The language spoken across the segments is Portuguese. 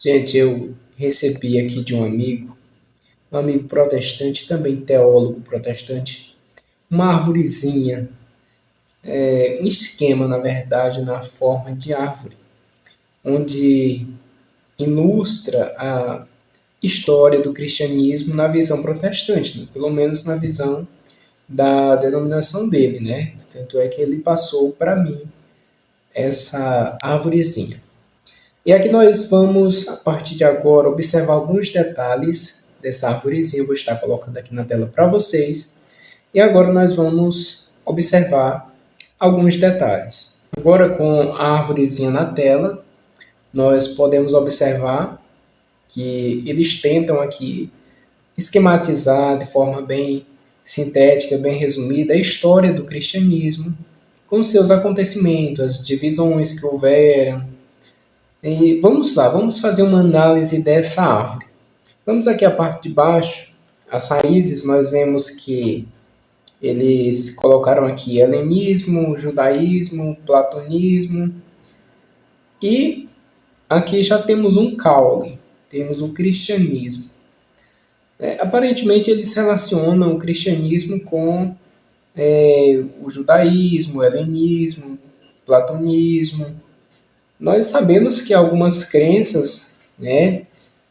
Gente, eu recebi aqui de um amigo protestante, também teólogo protestante, uma arvorezinha, um esquema, na verdade, na forma de árvore, onde ilustra a história do cristianismo na visão protestante, né? Pelo menos na visão da denominação dele, né? Tanto é que ele passou para mim essa arvorezinha. E aqui nós vamos, a partir de agora, observar alguns detalhes dessa arvorezinha. Eu vou estar colocando aqui na tela para vocês. E agora nós vamos observar alguns detalhes. Agora, com a arvorezinha na tela, nós podemos observar que eles tentam aqui esquematizar de forma bem sintética, bem resumida, a história do cristianismo, com seus acontecimentos, as divisões que houveram. E vamos lá, vamos fazer uma análise dessa árvore. Vamos aqui à parte de baixo, as raízes, nós vemos que eles colocaram aqui helenismo, judaísmo, platonismo, e aqui já temos um caule, temos o cristianismo. Aparentemente eles relacionam o cristianismo com o judaísmo, o helenismo, o platonismo. Nós sabemos que algumas crenças, né,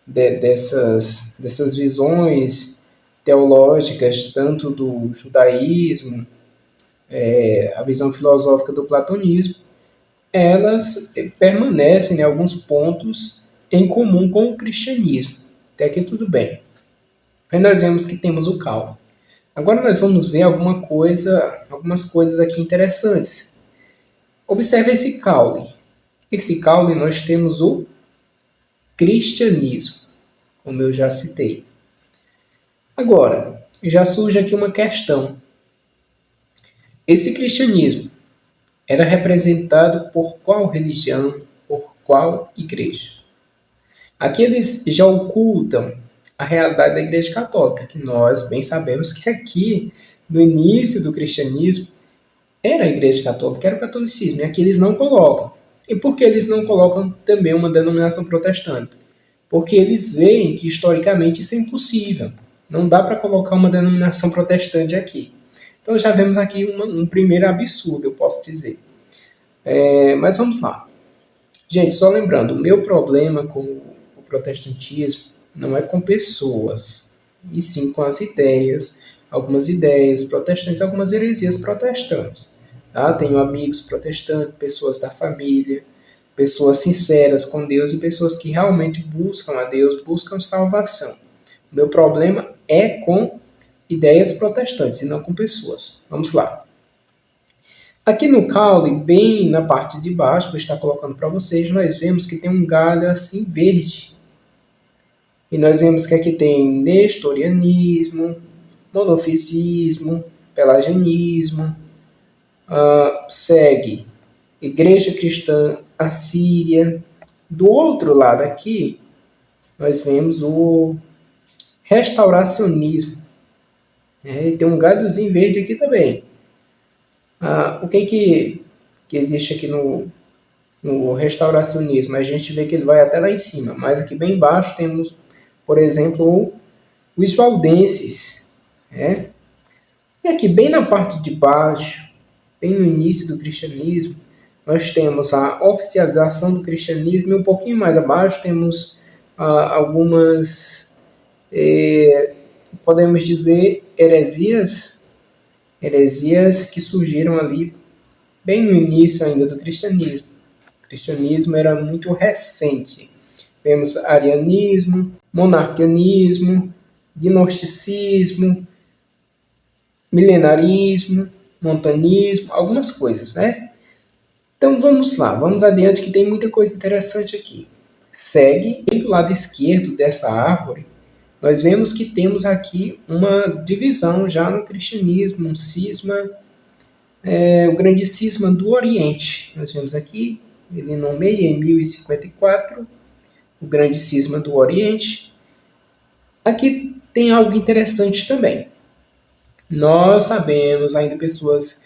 dessas visões teológicas, tanto do judaísmo, a visão filosófica do platonismo, elas permanecem em alguns pontos em comum com o cristianismo. Até aqui tudo bem. Aí nós vemos que temos o caule. Agora nós vamos ver algumas coisas aqui interessantes. Observe esse caule. Esse caule nós temos o cristianismo, como eu já citei. Agora, já surge aqui uma questão. Esse cristianismo era representado por qual religião, por qual igreja? Aqui eles já ocultam a realidade da Igreja Católica, que nós bem sabemos que aqui, no início do cristianismo, era a Igreja Católica, era o catolicismo, e aqui eles não colocam. E por que eles não colocam também uma denominação protestante? Porque eles veem que historicamente isso é impossível. Não dá para colocar uma denominação protestante aqui. Então já vemos aqui um primeiro absurdo, eu posso dizer. Mas vamos lá. Gente, só lembrando, o meu problema com o protestantismo não é com pessoas, e sim com as ideias, algumas ideias protestantes, algumas heresias protestantes. Tá? Tenho amigos protestantes, pessoas da família, pessoas sinceras com Deus e pessoas que realmente buscam a Deus, buscam salvação. O meu problema é com ideias protestantes e não com pessoas. Vamos lá. Aqui no caule, bem na parte de baixo, vou estar colocando para vocês, nós vemos que tem um galho assim verde. E nós vemos que aqui tem nestorianismo, monofisismo, pelagianismo, segue Igreja Cristã Assíria. Do outro lado aqui, nós vemos o restauracionismo. E tem um galhozinho verde aqui também. O que existe aqui no restauracionismo? A gente vê que ele vai até lá em cima, mas aqui bem embaixo temos, por exemplo, os valdenses. E aqui bem na parte de baixo, bem no início do cristianismo, nós temos a oficialização do cristianismo e um pouquinho mais abaixo temos algumas, podemos dizer, heresias que surgiram ali bem no início ainda do cristianismo. O cristianismo era muito recente. Temos arianismo, monarquianismo, gnosticismo, milenarismo, montanismo, algumas coisas, né? Então vamos lá, vamos adiante que tem muita coisa interessante aqui. Segue, e do lado esquerdo dessa árvore, nós vemos que temos aqui uma divisão já no cristianismo, um cisma, o grande cisma do Oriente. Nós vemos aqui, ele nomeia em 1054, o grande cisma do Oriente. Aqui tem algo interessante também. Nós sabemos, ainda pessoas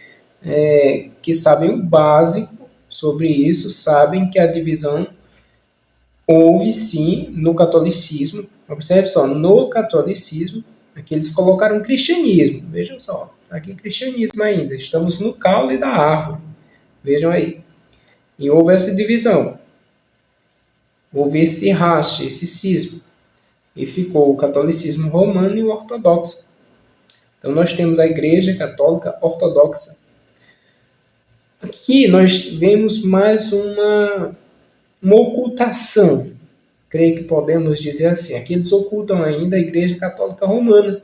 que sabem o básico sobre isso, sabem que a divisão Houve sim no catolicismo, observe só, no catolicismo, aqui eles colocaram cristianismo, vejam só, aqui cristianismo ainda, estamos no caule da árvore, vejam aí. E houve essa divisão, houve esse racha, esse cisma, e ficou o catolicismo romano e o ortodoxo. Então nós temos a Igreja Católica Ortodoxa. Aqui nós vemos mais uma ocultação, creio que podemos dizer assim. Aqui eles ocultam ainda a Igreja Católica Romana.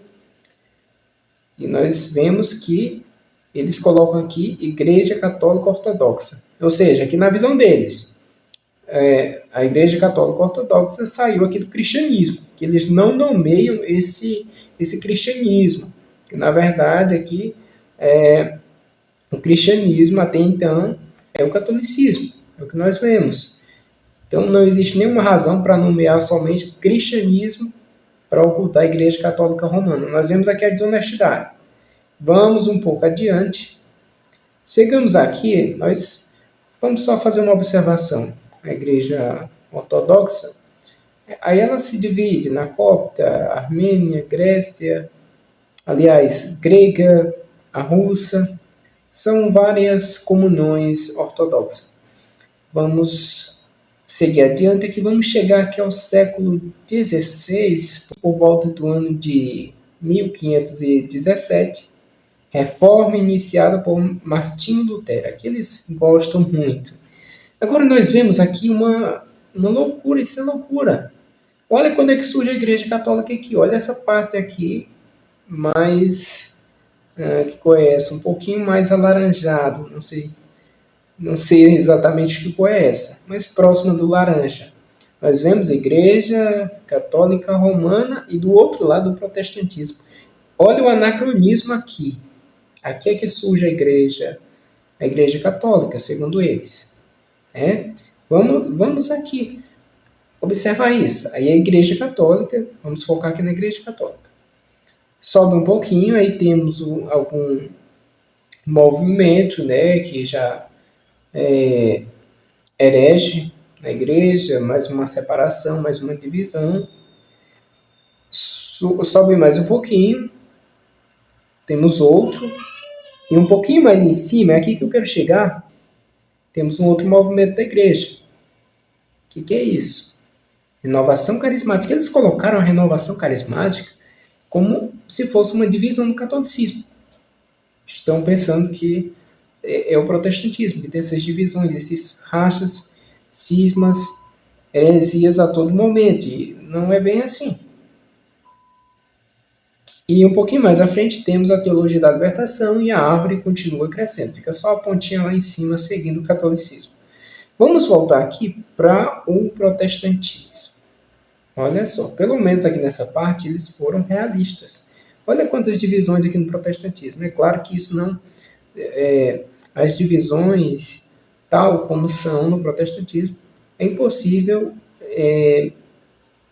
E nós vemos que eles colocam aqui Igreja Católica Ortodoxa. Ou seja, aqui na visão deles, a Igreja Católica Ortodoxa saiu aqui do cristianismo, que eles não nomeiam esse cristianismo, que na verdade aqui o cristianismo até então é o catolicismo, é o que nós vemos. Então não existe nenhuma razão para nomear somente cristianismo para ocultar a Igreja Católica Romana. Nós vemos aqui a desonestidade. Vamos um pouco adiante. Chegamos aqui, nós vamos só fazer uma observação. A Igreja Ortodoxa, aí ela se divide na copta, armênia, Grécia, aliás, grega, a russa, são várias comunhões ortodoxas. Vamos seguir adiante aqui, vamos chegar aqui ao século XVI, por volta do ano de 1517, reforma iniciada por Martinho Lutero. Aqui eles gostam muito. Agora nós vemos aqui uma loucura, isso é loucura. Olha quando é que surge a Igreja Católica aqui, olha essa parte aqui, mais que cor é essa? Um pouquinho mais alaranjado, não sei exatamente que cor é essa, mas próxima do laranja. Nós vemos a Igreja Católica Romana e do outro lado o protestantismo. Olha o anacronismo aqui. Aqui é que surge a Igreja Católica, segundo eles. Vamos aqui observar isso. Aí a Igreja Católica, vamos focar aqui na Igreja Católica. Sobe um pouquinho, aí temos algum movimento, que já herege na igreja, mais uma separação, mais uma divisão. Sobe mais um pouquinho, temos outro, e um pouquinho mais em cima, é aqui que eu quero chegar, temos um outro movimento da igreja. O que é isso? Renovação carismática. Eles colocaram a renovação carismática como se fosse uma divisão do catolicismo. Estão pensando que é o protestantismo, que tem essas divisões, esses rachas, cismas, heresias a todo momento. E não é bem assim. E um pouquinho mais à frente temos a teologia da libertação e a árvore continua crescendo. Fica só a pontinha lá em cima seguindo o catolicismo. Vamos voltar aqui para o protestantismo. Olha só, pelo menos aqui nessa parte eles foram realistas. Olha quantas divisões aqui no protestantismo. É claro que isso não... as divisões, tal como são no protestantismo, é impossível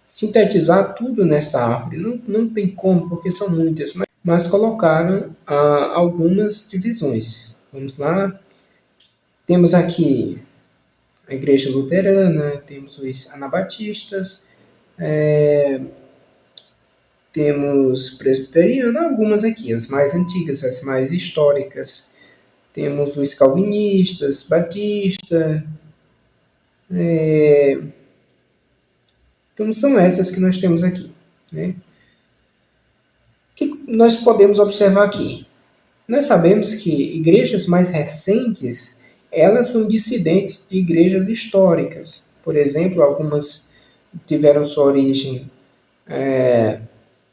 sintetizar tudo nessa árvore. Não tem como, porque são muitas. Mas colocaram algumas divisões. Vamos lá. Temos aqui a Igreja Luterana, temos os Anabatistas, temos presbiterianos, algumas aqui, as mais antigas, as mais históricas. Temos os calvinistas, batista. Então são essas que nós temos aqui. O que nós podemos observar aqui? Nós sabemos que igrejas mais recentes, elas são dissidentes de igrejas históricas. Por exemplo, algumas tiveram sua origem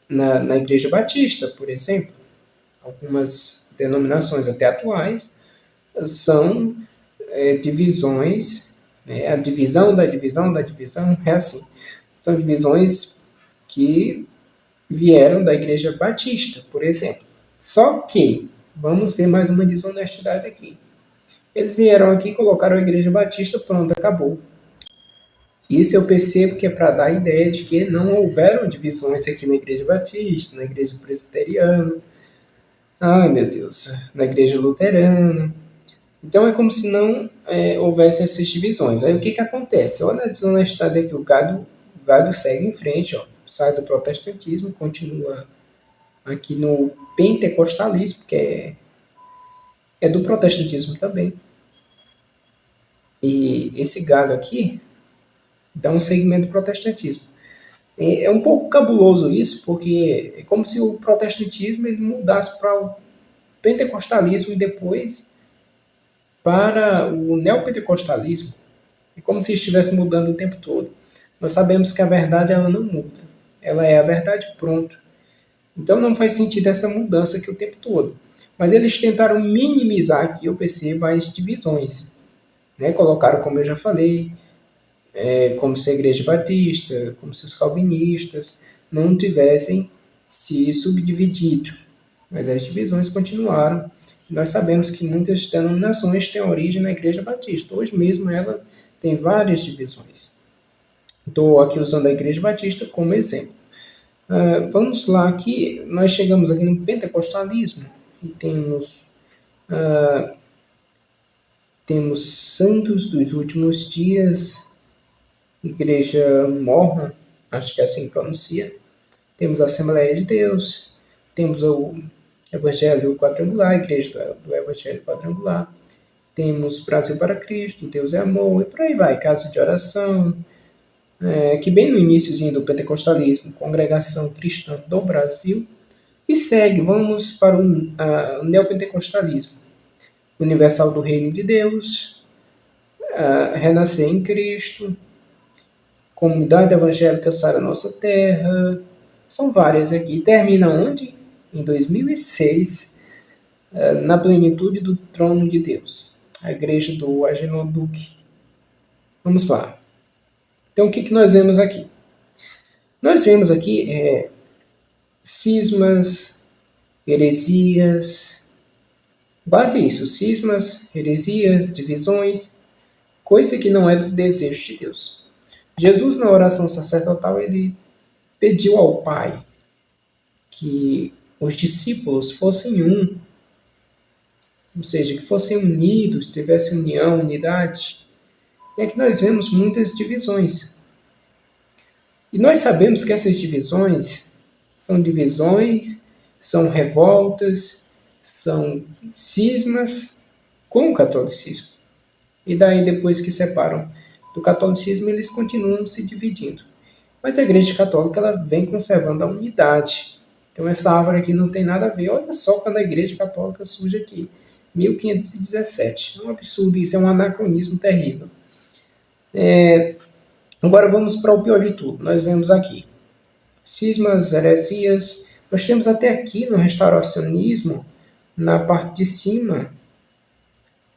na Igreja Batista, por exemplo. Algumas denominações até atuais são divisões, a divisão da divisão da divisão, é assim. São divisões que vieram da Igreja Batista, por exemplo. Só que, vamos ver mais uma desonestidade aqui. Eles vieram aqui, colocaram a Igreja Batista, pronto, acabou. Isso eu percebo que é para dar a ideia de que não houveram divisões aqui na Igreja Batista, na Igreja Presbiteriana, ai meu Deus, na Igreja Luterana. Então é como se não houvesse essas divisões. Aí o que acontece? Olha a desonestidade aqui, o gado segue em frente, ó, sai do protestantismo, continua aqui no pentecostalismo, que é do protestantismo também. E esse gado aqui dá um segmento do protestantismo. É um pouco cabuloso isso, porque é como se o protestantismo ele mudasse para o pentecostalismo e depois para o neopentecostalismo. É como se estivesse mudando o tempo todo. Nós sabemos que a verdade ela não muda. Ela é a verdade pronto. Então não faz sentido essa mudança aqui o tempo todo. Mas eles tentaram minimizar aqui, eu percebo, as divisões. Né? Colocaram, como eu já falei, como se a Igreja Batista, como se os calvinistas não tivessem se subdividido. Mas as divisões continuaram. Nós sabemos que muitas denominações têm origem na Igreja Batista. Hoje mesmo ela tem várias divisões. Estou aqui usando a Igreja Batista como exemplo. Vamos lá, aqui nós chegamos aqui no pentecostalismo e temos santos dos últimos dias, Igreja Mormon, acho que é assim que pronuncia. Temos a Assembleia de Deus, temos o Evangelho Quadrangular, a Igreja do Evangelho Quadrangular. Temos Brasil para Cristo, Deus é Amor, e por aí vai, Casa de Oração, que bem no iníciozinho do pentecostalismo, Congregação Cristã do Brasil, e segue, vamos para o neopentecostalismo, Universal do Reino de Deus, Renascer em Cristo, Comunidade Evangélica Sara Nossa Terra, são várias aqui. Termina onde? Em 2006, na plenitude do trono de Deus, a igreja do Agenor Duque. Vamos lá. Então, o que nós vemos aqui? Nós vemos aqui cismas, heresias, guarde isso, cismas, heresias, divisões, coisa que não é do desejo de Deus. Jesus, na oração sacerdotal, ele pediu ao Pai que os discípulos fossem um, ou seja, que fossem unidos, tivessem união, unidade. E aqui nós vemos muitas divisões. E nós sabemos que essas divisões, são revoltas, são cismas com o catolicismo. E daí, depois que separam do catolicismo, eles continuam se dividindo. Mas a Igreja Católica ela vem conservando a unidade. Então essa árvore aqui não tem nada a ver. Olha só quando a Igreja Católica surge aqui. 1517. É um absurdo, isso é um anacronismo terrível. Agora vamos para o pior de tudo. Nós vemos aqui cismas, heresias. Nós temos até aqui no restauracionismo, na parte de cima,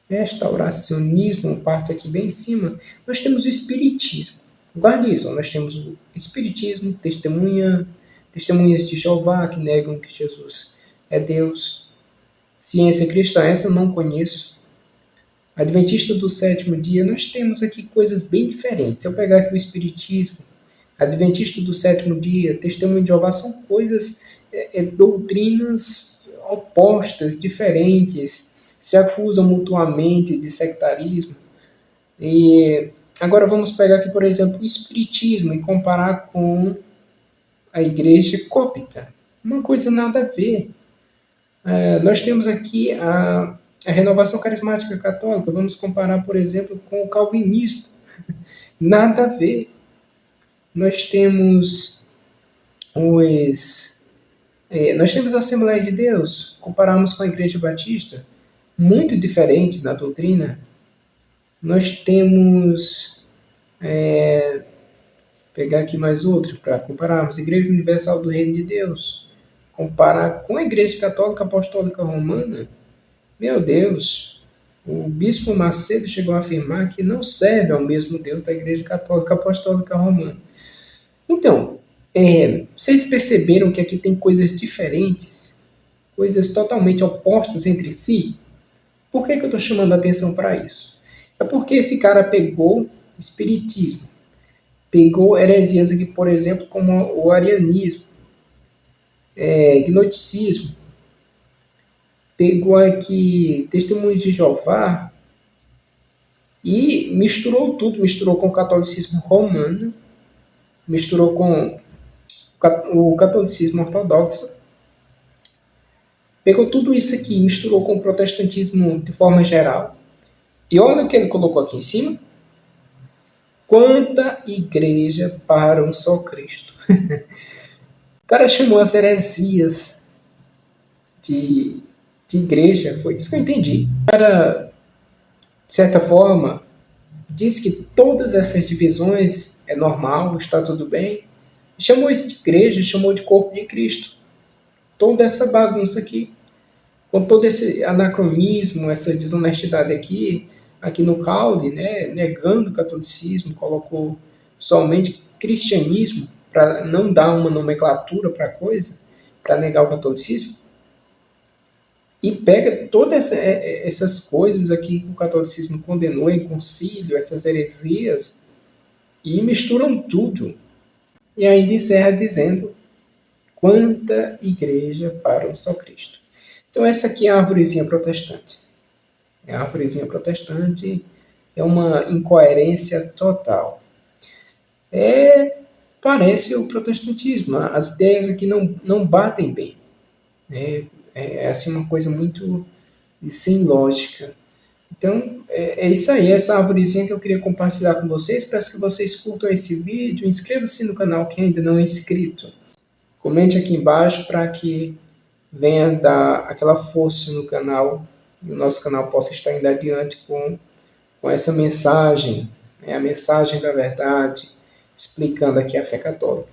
restauracionismo, parte aqui bem em cima, nós temos o espiritismo. Guarde isso, nós temos o espiritismo, testemunhas de Jeová que negam que Jesus é Deus. Ciência cristã, essa eu não conheço. Adventista do sétimo dia, nós temos aqui coisas bem diferentes. Se eu pegar aqui o espiritismo, Adventista do sétimo dia, testemunho de Jeová, são coisas, doutrinas opostas, diferentes, se acusam mutuamente de sectarismo. E agora vamos pegar aqui, por exemplo, o espiritismo e comparar com a igreja cópita. Uma coisa nada a ver. Nós temos aqui a renovação carismática católica. Vamos comparar, por exemplo, com o calvinismo. Nada a ver. Nós temos a Assembleia de Deus. Comparamos com a Igreja Batista. Muito diferente na doutrina. Nós temos... pegar aqui mais outro para compararmos. Igreja Universal do Reino de Deus. Comparar com a Igreja Católica Apostólica Romana. Meu Deus, o Bispo Macedo chegou a afirmar que não serve ao mesmo Deus da Igreja Católica Apostólica Romana. Então, vocês perceberam que aqui tem coisas diferentes? Coisas totalmente opostas entre si? Por que eu estou chamando a atenção para isso? É porque esse cara pegou espiritismo, pegou heresias aqui, por exemplo, como o arianismo, gnosticismo, pegou aqui testemunhos de Jeová, E misturou tudo, misturou com o catolicismo romano, misturou com o catolicismo ortodoxo, pegou tudo isso aqui, misturou com o protestantismo de forma geral. E olha o que ele colocou aqui em cima. Quanta igreja para um só Cristo. O cara chamou as heresias de igreja, foi isso que eu entendi. O cara, de certa forma, diz que todas essas divisões é normal, está tudo bem. Chamou isso de igreja, chamou de corpo de Cristo. Toda essa bagunça aqui, com todo esse anacronismo, essa desonestidade aqui no caule, né, negando o catolicismo, colocou somente cristianismo para não dar uma nomenclatura para a coisa, para negar o catolicismo, e pega todas essas coisas aqui que o catolicismo condenou em concílio, essas heresias, e misturam tudo. E ainda encerra dizendo: quanta igreja para um só Cristo. Então essa aqui é a arvorezinha protestante. É a arvorezinha protestante, é uma incoerência total. Parece o protestantismo. As ideias aqui não batem bem. É assim uma coisa muito sem lógica. Então, é isso aí, essa arvorezinha que eu queria compartilhar com vocês. Peço que vocês curtam esse vídeo, inscreva-se no canal quem ainda não é inscrito. Comente aqui embaixo para que venha dar aquela força no canal e o nosso canal possa estar indo adiante com essa mensagem, a mensagem da verdade, explicando aqui a fé católica.